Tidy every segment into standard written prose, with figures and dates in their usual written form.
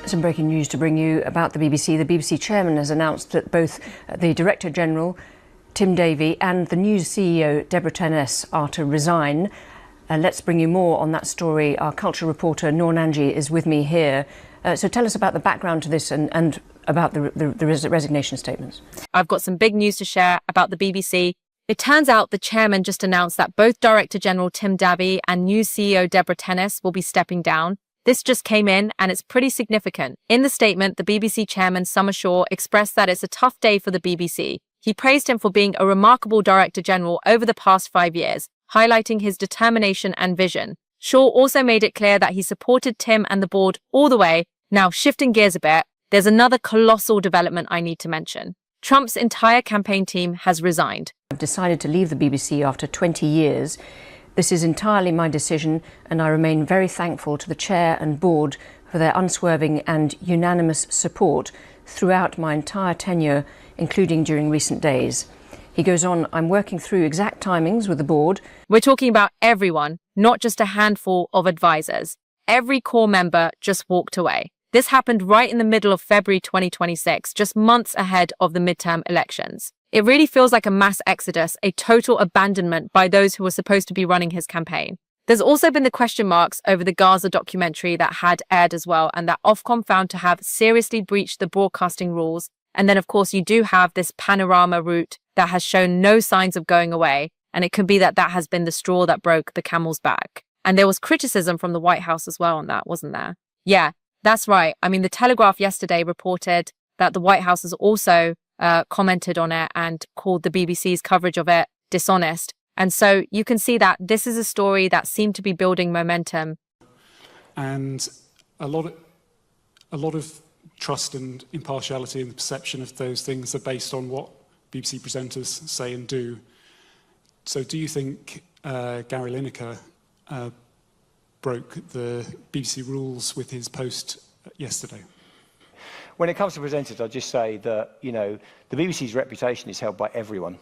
Some breaking news to bring you about the BBC. The BBC chairman has announced that both the Director General, Tim Davie, and the new CEO, Deborah Tenness, are to resign. Let's bring you more on that story. Our culture reporter, Noor Nanji, is with me here. So tell us about the background to this and about the resignation statements. I've got some big news to share about the BBC. It turns out the chairman just announced that both Director General Tim Davie and new CEO Deborah Tenness will be stepping down. This just came in and it's pretty significant. In the statement, the BBC chairman, Summer Shaw, expressed that it's a tough day for the BBC. He praised him for being a remarkable Director General over the past 5 years, highlighting his determination and vision. Shaw also made it clear that he supported Tim and the board all the way. Now, shifting gears a bit, there's another colossal development I need to mention. Trump's entire campaign team has resigned. I've decided to leave the BBC after 20 years. This is entirely my decision, and I remain very thankful to the chair and board for their unswerving and unanimous support throughout my entire tenure, including during recent days. He goes on, I'm working through exact timings with the board. We're talking about everyone, not just a handful of advisors. Every core member just walked away. This happened right in the middle of February 2026, just months ahead of the midterm elections. It really feels like a mass exodus, a total abandonment by those who were supposed to be running his campaign. There's also been the question marks over the Gaza documentary that had aired as well, and that Ofcom found to have seriously breached the broadcasting rules. And then, of course, you do have this panorama route that has shown no signs of going away, and it could be that that has been the straw that broke the camel's back. And there was criticism from the White House as well on that, wasn't there? Yeah, that's right. I mean, the Telegraph yesterday reported that the White House has also commented on it and called the BBC's coverage of it dishonest. And so you can see that this is a story that seemed to be building momentum. And a lot of trust and impartiality and the perception of those things are based on what BBC presenters say and do. So do you think Gary Lineker broke the BBC rules with his post yesterday? When it comes to presenters, I'll just say that, the BBC's reputation is held by everyone.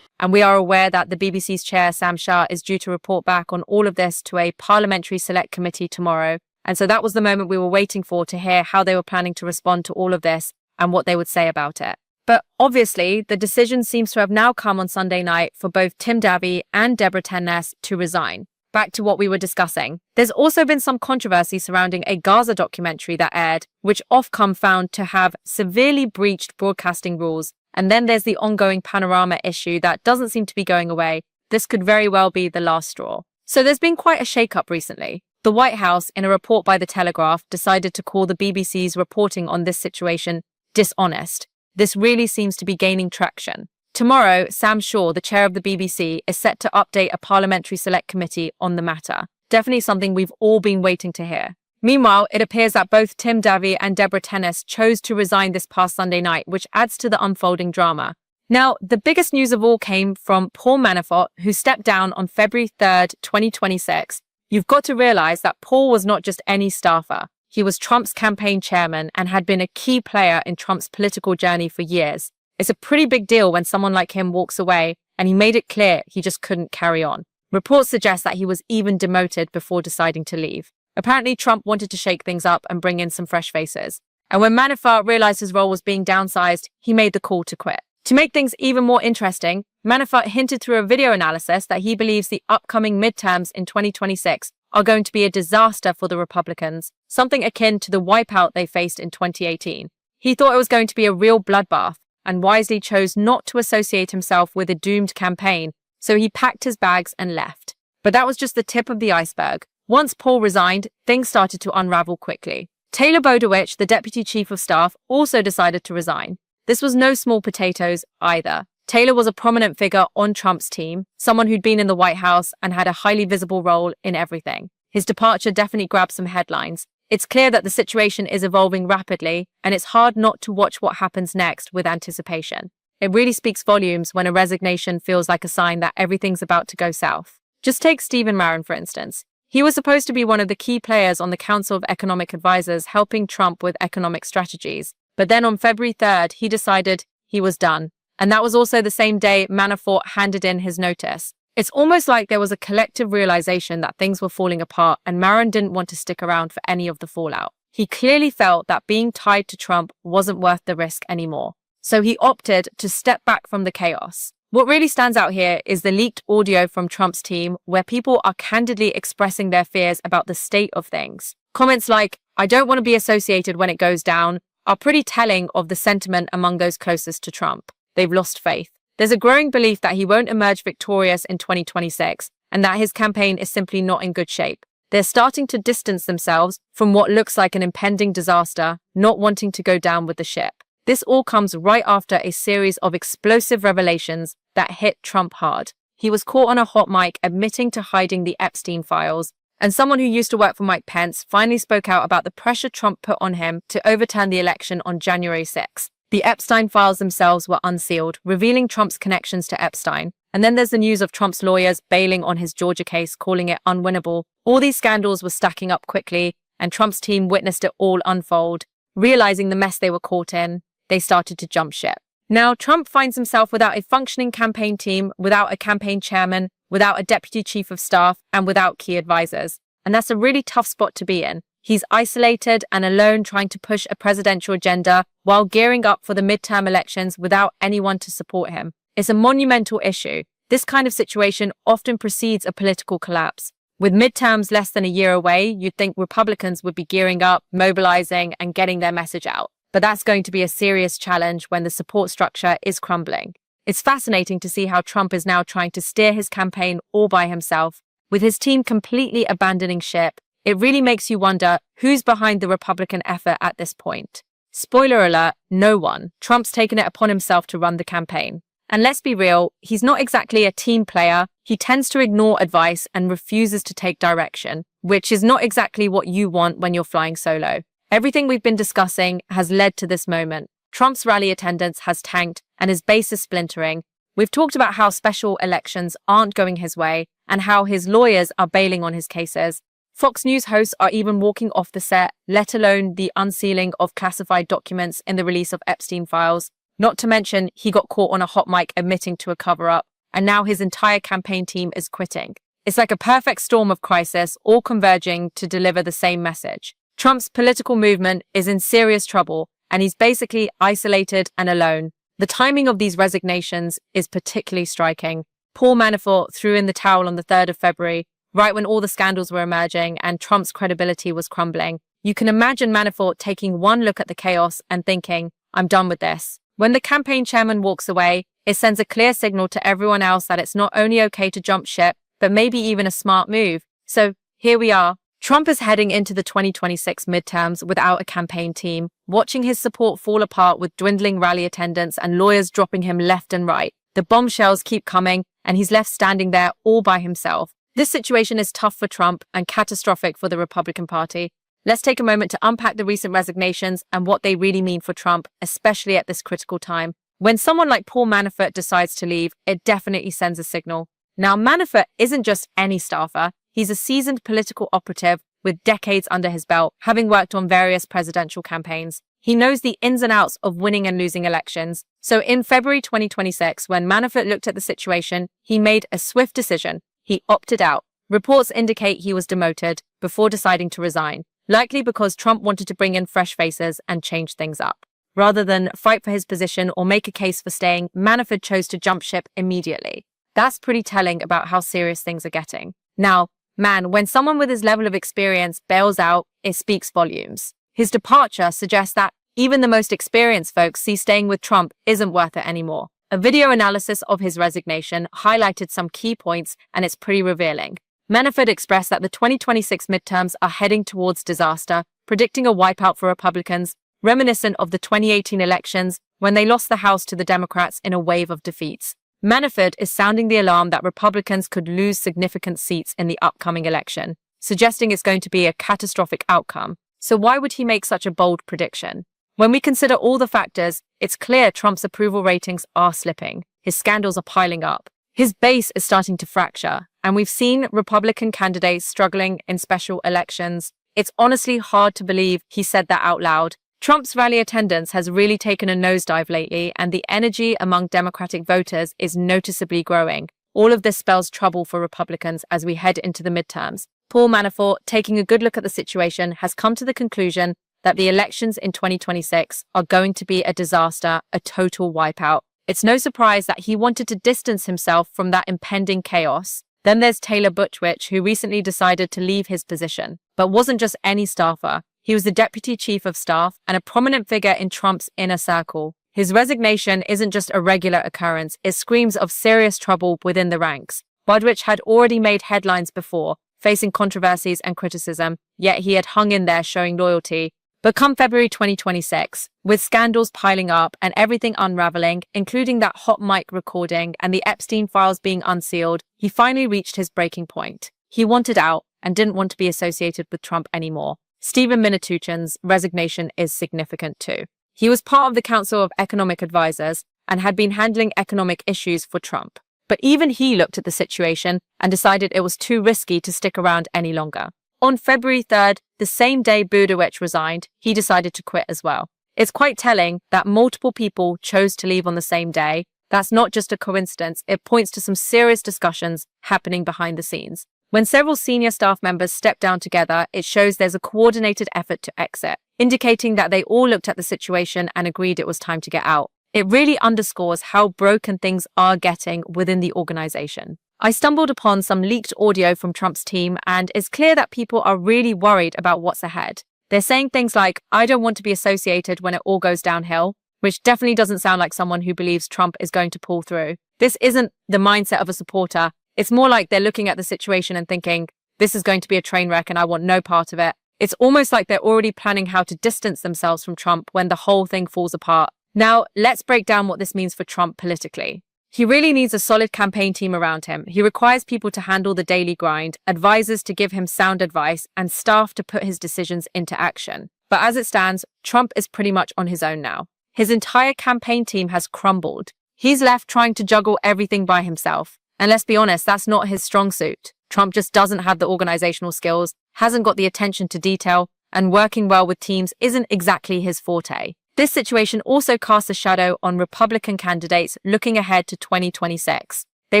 And we are aware that the BBC's chair, Sam Shah, is due to report back on all of this to a parliamentary select committee tomorrow. And so that was the moment we were waiting for to hear how they were planning to respond to all of this and what they would say about it. But obviously, the decision seems to have now come on Sunday night for both Tim Davie and Deborah Tenness to resign. Back to what we were discussing. There's also been some controversy surrounding a Gaza documentary that aired, which Ofcom found to have severely breached broadcasting rules. And then there's the ongoing panorama issue that doesn't seem to be going away. This could very well be the last straw. So there's been quite a shake-up recently. The White House, in a report by the Telegraph, decided to call the BBC's reporting on this situation dishonest. This really seems to be gaining traction. Tomorrow, Sam Shaw, the chair of the BBC, is set to update a parliamentary select committee on the matter. Definitely something we've all been waiting to hear. Meanwhile, it appears that both Tim Davie and Deborah Tenness chose to resign this past Sunday night, which adds to the unfolding drama. Now, the biggest news of all came from Paul Manafort, who stepped down on February 3rd, 2026. You've got to realize that Paul was not just any staffer. He was Trump's campaign chairman and had been a key player in Trump's political journey for years. It's a pretty big deal when someone like him walks away, and he made it clear he just couldn't carry on. Reports suggest that he was even demoted before deciding to leave. Apparently, Trump wanted to shake things up and bring in some fresh faces. And when Manafort realized his role was being downsized, he made the call to quit. To make things even more interesting, Manafort hinted through a video analysis that he believes the upcoming midterms in 2026 are going to be a disaster for the Republicans, something akin to the wipeout they faced in 2018. He thought it was going to be a real bloodbath, and wisely chose not to associate himself with a doomed campaign, so he packed his bags and left. But that was just the tip of the iceberg. Once Paul resigned, things started to unravel quickly. Taylor Bodewich, the Deputy Chief of Staff, also decided to resign. This was no small potatoes either. Taylor was a prominent figure on Trump's team, someone who'd been in the White House and had a highly visible role in everything. His departure definitely grabbed some headlines. It's clear that the situation is evolving rapidly, and it's hard not to watch what happens next with anticipation. It really speaks volumes when a resignation feels like a sign that everything's about to go south. Just take Stephen Marin, for instance. He was supposed to be one of the key players on the Council of Economic Advisors helping Trump with economic strategies. But then on February 3rd, he decided he was done. And that was also the same day Manafort handed in his notice. It's almost like there was a collective realization that things were falling apart and Marin didn't want to stick around for any of the fallout. he clearly felt that being tied to Trump wasn't worth the risk anymore. So he opted to step back from the chaos. What really stands out here is the leaked audio from Trump's team, where people are candidly expressing their fears about the state of things. Comments like, "I don't want to be associated when it goes down," are pretty telling of the sentiment among those closest to Trump. They've lost faith. There's a growing belief that he won't emerge victorious in 2026 and that his campaign is simply not in good shape. They're starting to distance themselves from what looks like an impending disaster, not wanting to go down with the ship. This all comes right after a series of explosive revelations that hit Trump hard. He was caught on a hot mic admitting to hiding the Epstein files, and someone who used to work for Mike Pence finally spoke out about the pressure Trump put on him to overturn the election on January 6. The Epstein files themselves were unsealed, revealing Trump's connections to Epstein. And then there's the news of Trump's lawyers bailing on his Georgia case, calling it unwinnable. All these scandals were stacking up quickly, and Trump's team witnessed it all unfold. Realizing the mess they were caught in, they started to jump ship. Now, Trump finds himself without a functioning campaign team, without a campaign chairman, without a deputy chief of staff, and without key advisors. And that's a really tough spot to be in. He's isolated and alone, trying to push a presidential agenda while gearing up for the midterm elections without anyone to support him. It's a monumental issue. This kind of situation often precedes a political collapse. With midterms less than a year away, you'd think Republicans would be gearing up, mobilizing, and getting their message out. But that's going to be a serious challenge when the support structure is crumbling. It's fascinating to see how Trump is now trying to steer his campaign all by himself, with his team completely abandoning ship. It really makes you wonder who's behind the Republican effort at this point. Spoiler alert, no one. Trump's taken it upon himself to run the campaign. And let's be real, he's not exactly a team player. He tends to ignore advice and refuses to take direction, which is not exactly what you want when you're flying solo. Everything we've been discussing has led to this moment. Trump's rally attendance has tanked and his base is splintering. We've talked about how special elections aren't going his way and how his lawyers are bailing on his cases. Fox News hosts are even walking off the set, let alone the unsealing of classified documents in the release of Epstein files. Not to mention, he got caught on a hot mic admitting to a cover-up, and now his entire campaign team is quitting. It's like a perfect storm of crisis, all converging to deliver the same message. Trump's political movement is in serious trouble, and he's basically isolated and alone. The timing of these resignations is particularly striking. Paul Manafort threw in the towel on the 3rd of February, right when all the scandals were emerging and Trump's credibility was crumbling. You can imagine Manafort taking one look at the chaos and thinking, "I'm done with this." When the campaign chairman walks away, it sends a clear signal to everyone else that it's not only okay to jump ship, but maybe even a smart move. So here we are. Trump is heading into the 2026 midterms without a campaign team, watching his support fall apart with dwindling rally attendance and lawyers dropping him left and right. The bombshells keep coming, and he's left standing there all by himself. This situation is tough for Trump and catastrophic for the Republican Party. Let's take a moment to unpack the recent resignations and what they really mean for Trump, especially at this critical time. When someone like Paul Manafort decides to leave, it definitely sends a signal. Now, Manafort isn't just any staffer. He's a seasoned political operative with decades under his belt, having worked on various presidential campaigns. He knows the ins and outs of winning and losing elections. So in February 2026, when Manafort looked at the situation, he made a swift decision. He opted out. Reports indicate he was demoted before deciding to resign, likely because Trump wanted to bring in fresh faces and change things up. Rather than fight for his position or make a case for staying, Manafort chose to jump ship immediately. That's pretty telling about how serious things are getting. Now, man, when someone with his level of experience bails out, it speaks volumes. His departure suggests that even the most experienced folks see staying with Trump isn't worth it anymore. A video analysis of his resignation highlighted some key points, and it's pretty revealing. Manafort expressed that the 2026 midterms are heading towards disaster, predicting a wipeout for Republicans, reminiscent of the 2018 elections when they lost the House to the Democrats in a wave of defeats. Manafort is sounding the alarm that Republicans could lose significant seats in the upcoming election, suggesting it's going to be a catastrophic outcome. So why would he make such a bold prediction? When we consider all the factors, it's clear Trump's approval ratings are slipping. His scandals are piling up. His base is starting to fracture, and we've seen Republican candidates struggling in special elections. It's honestly hard to believe he said that out loud. Trump's rally attendance has really taken a nosedive lately, and the energy among Democratic voters is noticeably growing. All of this spells trouble for Republicans as we head into the midterms. Paul Manafort, taking a good look at the situation, has come to the conclusion that the elections in 2026 are going to be a disaster, a total wipeout. It's no surprise that he wanted to distance himself from that impending chaos. Then there's Taylor Buttigieg, who recently decided to leave his position, but wasn't just any staffer. He was the deputy chief of staff and a prominent figure in Trump's inner circle. His resignation isn't just a regular occurrence, it screams of serious trouble within the ranks. Buttigieg had already made headlines before, facing controversies and criticism, yet he had hung in there showing loyalty. But come February 2026, with scandals piling up and everything unraveling, including that hot mic recording and the Epstein files being unsealed, he finally reached his breaking point. He wanted out and didn't want to be associated with Trump anymore. Stephen Mnuchin's resignation is significant too. He was part of the Council of Economic Advisors and had been handling economic issues for Trump. But even he looked at the situation and decided it was too risky to stick around any longer. On February 3rd, the same day Buttigieg resigned, he decided to quit as well. It's quite telling that multiple people chose to leave on the same day. That's not just a coincidence, it points to some serious discussions happening behind the scenes. When several senior staff members step down together, it shows there's a coordinated effort to exit, indicating that they all looked at the situation and agreed it was time to get out. It really underscores how broken things are getting within the organization. I stumbled upon some leaked audio from Trump's team, and it's clear that people are really worried about what's ahead. They're saying things like, "I don't want to be associated when it all goes downhill," which definitely doesn't sound like someone who believes Trump is going to pull through. This isn't the mindset of a supporter. It's more like they're looking at the situation and thinking, this is going to be a train wreck and I want no part of it. It's almost like they're already planning how to distance themselves from Trump when the whole thing falls apart. Now, let's break down what this means for Trump politically. He really needs a solid campaign team around him. He requires people to handle the daily grind, advisors to give him sound advice, and staff to put his decisions into action. But as it stands, Trump is pretty much on his own now. His entire campaign team has crumbled. He's left trying to juggle everything by himself. And let's be honest, that's not his strong suit. Trump just doesn't have the organizational skills, hasn't got the attention to detail, and working well with teams isn't exactly his forte. This situation also casts a shadow on Republican candidates looking ahead to 2026. They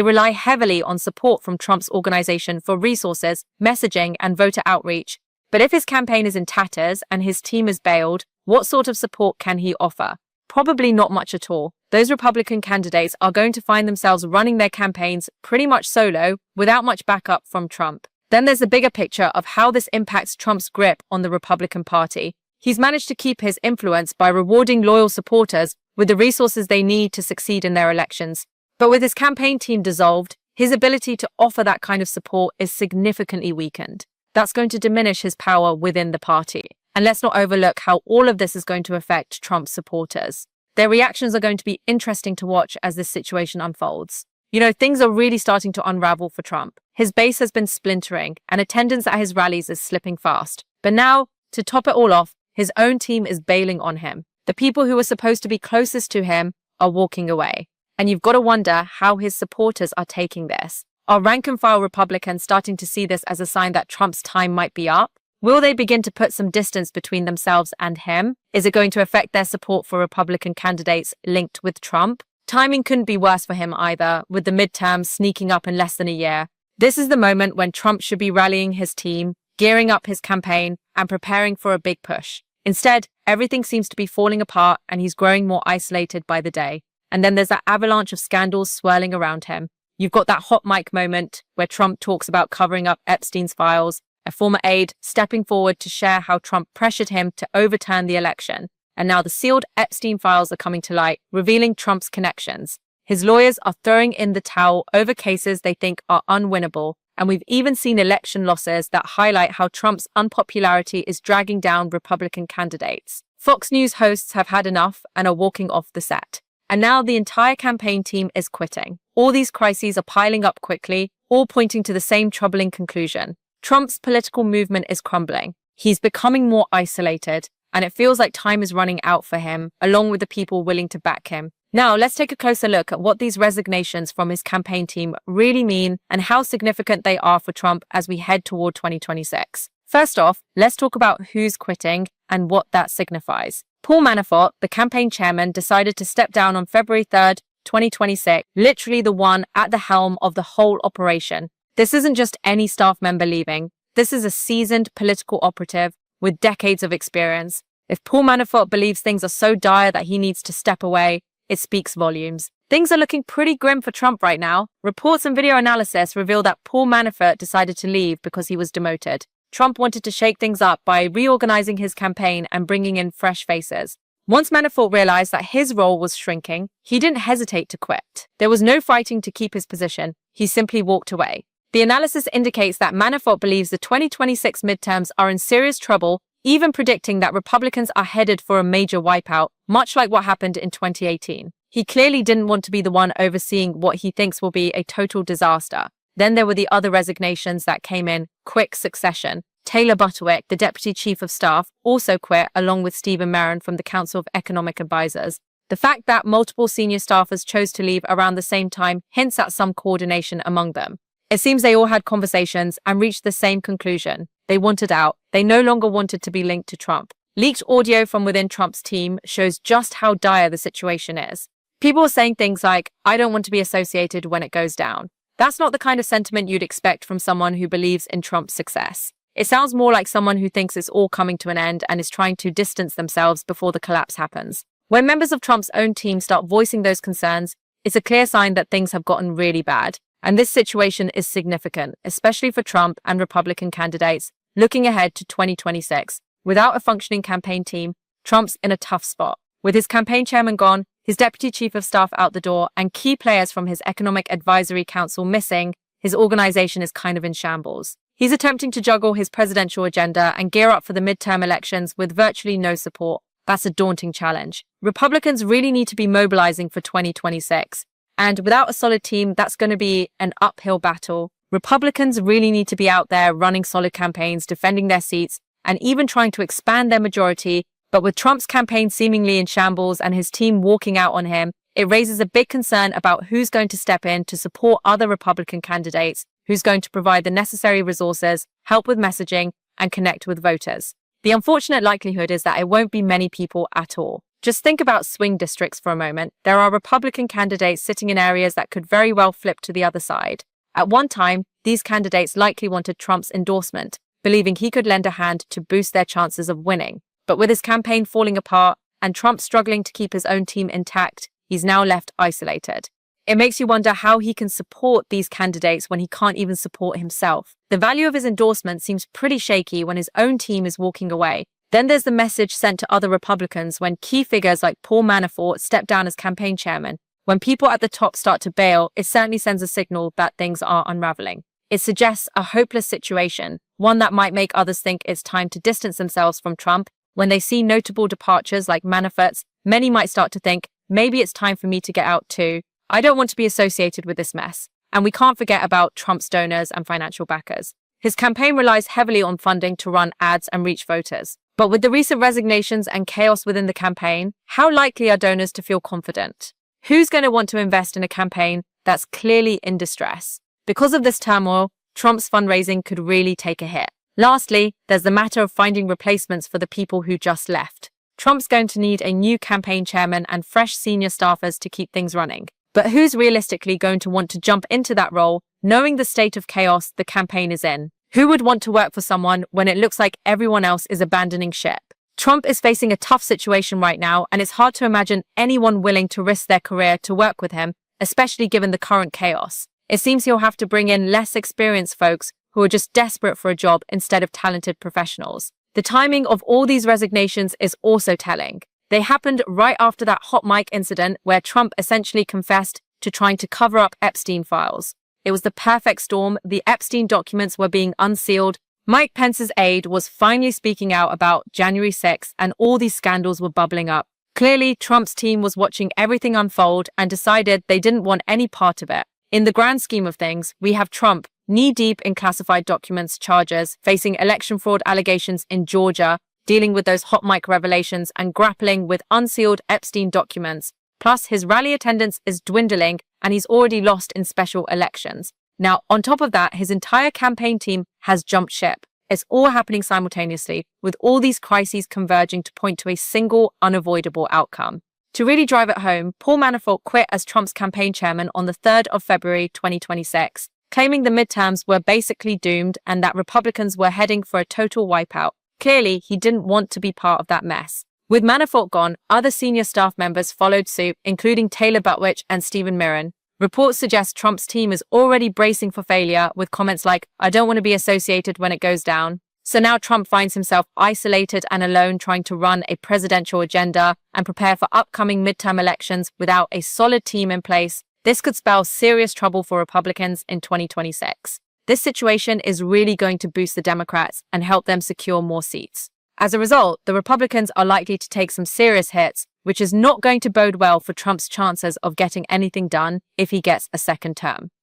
rely heavily on support from Trump's organization for resources, messaging, and voter outreach. But if his campaign is in tatters and his team is bailed, what sort of support can he offer? Probably not much at all. Those Republican candidates are going to find themselves running their campaigns pretty much solo, without much backup from Trump. Then there's the bigger picture of how this impacts Trump's grip on the Republican Party. He's managed to keep his influence by rewarding loyal supporters with the resources they need to succeed in their elections. But with his campaign team dissolved, his ability to offer that kind of support is significantly weakened. That's going to diminish his power within the party. And let's not overlook how all of this is going to affect Trump's supporters. Their reactions are going to be interesting to watch as this situation unfolds. You know, things are really starting to unravel for Trump. His base has been splintering, and attendance at his rallies is slipping fast. But now, to top it all off, his own team is bailing on him. The people who are supposed to be closest to him are walking away. And you've got to wonder how his supporters are taking this. Are rank-and-file Republicans starting to see this as a sign that Trump's time might be up? Will they begin to put some distance between themselves and him? Is it going to affect their support for Republican candidates linked with Trump? Timing couldn't be worse for him either, with the midterms sneaking up in less than a year. This is the moment when Trump should be rallying his team, gearing up his campaign, and preparing for a big push. Instead, everything seems to be falling apart and he's growing more isolated by the day. And then there's that avalanche of scandals swirling around him. You've got that hot mic moment where Trump talks about covering up Epstein's files, a former aide stepping forward to share how Trump pressured him to overturn the election. And now the sealed Epstein files are coming to light, revealing Trump's connections. His lawyers are throwing in the towel over cases they think are unwinnable. And we've even seen election losses that highlight how Trump's unpopularity is dragging down Republican candidates. Fox News hosts have had enough and are walking off the set. And now the entire campaign team is quitting. All these crises are piling up quickly, all pointing to the same troubling conclusion. Trump's political movement is crumbling. He's becoming more isolated, and it feels like time is running out for him, along with the people willing to back him. Now, let's take a closer look at what these resignations from his campaign team really mean and how significant they are for Trump as we head toward 2026. First off, let's talk about who's quitting and what that signifies. Paul Manafort, the campaign chairman, decided to step down on February 3rd, 2026, literally the one at the helm of the whole operation. This isn't just any staff member leaving. This is a seasoned political operative with decades of experience. If Paul Manafort believes things are so dire that he needs to step away, it speaks volumes. Things are looking pretty grim for Trump right now. Reports and video analysis reveal that Paul Manafort decided to leave because he was demoted. Trump wanted to shake things up by reorganizing his campaign and bringing in fresh faces. Once Manafort realized that his role was shrinking, he didn't hesitate to quit. There was no fighting to keep his position. He simply walked away. The analysis indicates that Manafort believes the 2026 midterms are in serious trouble, even predicting that Republicans are headed for a major wipeout, much like what happened in 2018. He clearly didn't want to be the one overseeing what he thinks will be a total disaster. Then there were the other resignations that came in quick succession. Taylor Butterwick, the Deputy Chief of Staff, also quit along with Stephen Merrin from the Council of Economic Advisors. The fact that multiple senior staffers chose to leave around the same time hints at some coordination among them. It seems they all had conversations and reached the same conclusion. They wanted out. They no longer wanted to be linked to Trump. Leaked audio from within Trump's team shows just how dire the situation is. People are saying things like, "I don't want to be associated when it goes down." That's not the kind of sentiment you'd expect from someone who believes in Trump's success. It sounds more like someone who thinks it's all coming to an end and is trying to distance themselves before the collapse happens. When members of Trump's own team start voicing those concerns, it's a clear sign that things have gotten really bad. And this situation is significant, especially for Trump and Republican candidates looking ahead to 2026. Without a functioning campaign team, Trump's in a tough spot. With his campaign chairman gone, his deputy chief of staff out the door, and key players from his Economic Advisory Council missing, his organization is kind of in shambles. He's attempting to juggle his presidential agenda and gear up for the midterm elections with virtually no support. That's a daunting challenge. Republicans really need to be mobilizing for 2026. And without a solid team, that's going to be an uphill battle. Republicans really need to be out there running solid campaigns, defending their seats, and even trying to expand their majority. But with Trump's campaign seemingly in shambles and his team walking out on him, it raises a big concern about who's going to step in to support other Republican candidates, who's going to provide the necessary resources, help with messaging, and connect with voters. The unfortunate likelihood is that it won't be many people at all. Just think about swing districts for a moment. There are Republican candidates sitting in areas that could very well flip to the other side. At one time, these candidates likely wanted Trump's endorsement, believing he could lend a hand to boost their chances of winning. But with his campaign falling apart and Trump struggling to keep his own team intact, he's now left isolated. It makes you wonder how he can support these candidates when he can't even support himself. The value of his endorsement seems pretty shaky when his own team is walking away. Then there's the message sent to other Republicans when key figures like Paul Manafort step down as campaign chairman. When people at the top start to bail, it certainly sends a signal that things are unraveling. It suggests a hopeless situation, one that might make others think it's time to distance themselves from Trump. When they see notable departures like Manafort's, many might start to think, maybe it's time for me to get out too. I don't want to be associated with this mess. And we can't forget about Trump's donors and financial backers. His campaign relies heavily on funding to run ads and reach voters. But with the recent resignations and chaos within the campaign, how likely are donors to feel confident? Who's going to want to invest in a campaign that's clearly in distress? Because of this turmoil, Trump's fundraising could really take a hit. Lastly, there's the matter of finding replacements for the people who just left. Trump's going to need a new campaign chairman and fresh senior staffers to keep things running. But who's realistically going to want to jump into that role, knowing the state of chaos the campaign is in? Who would want to work for someone when it looks like everyone else is abandoning ship? Trump is facing a tough situation right now, and it's hard to imagine anyone willing to risk their career to work with him, especially given the current chaos. It seems he'll have to bring in less experienced folks who are just desperate for a job instead of talented professionals. The timing of all these resignations is also telling. They happened right after that hot mic incident where Trump essentially confessed to trying to cover up Epstein files. It was the perfect storm. The Epstein documents were being unsealed. Mike Pence's aide was finally speaking out about January 6th, and all these scandals were bubbling up. Clearly, Trump's team was watching everything unfold and decided they didn't want any part of it. In the grand scheme of things, we have Trump knee-deep in classified documents charges, facing election fraud allegations in Georgia, dealing with those hot mic revelations and grappling with unsealed Epstein documents. Plus, his rally attendance is dwindling and he's already lost in special elections. Now, on top of that, his entire campaign team has jumped ship. It's all happening simultaneously, with all these crises converging to point to a single, unavoidable outcome. To really drive it home, Paul Manafort quit as Trump's campaign chairman on the 3rd of February 2026, claiming the midterms were basically doomed and that Republicans were heading for a total wipeout. Clearly, he didn't want to be part of that mess. With Manafort gone, other senior staff members followed suit, including Taylor Butwich and Stephen Mirren. Reports suggest Trump's team is already bracing for failure with comments like, "I don't want to be associated when it goes down." So now Trump finds himself isolated and alone, trying to run a presidential agenda and prepare for upcoming midterm elections without a solid team in place. This could spell serious trouble for Republicans in 2026. This situation is really going to boost the Democrats and help them secure more seats. As a result, the Republicans are likely to take some serious hits, which is not going to bode well for Trump's chances of getting anything done if he gets a second term.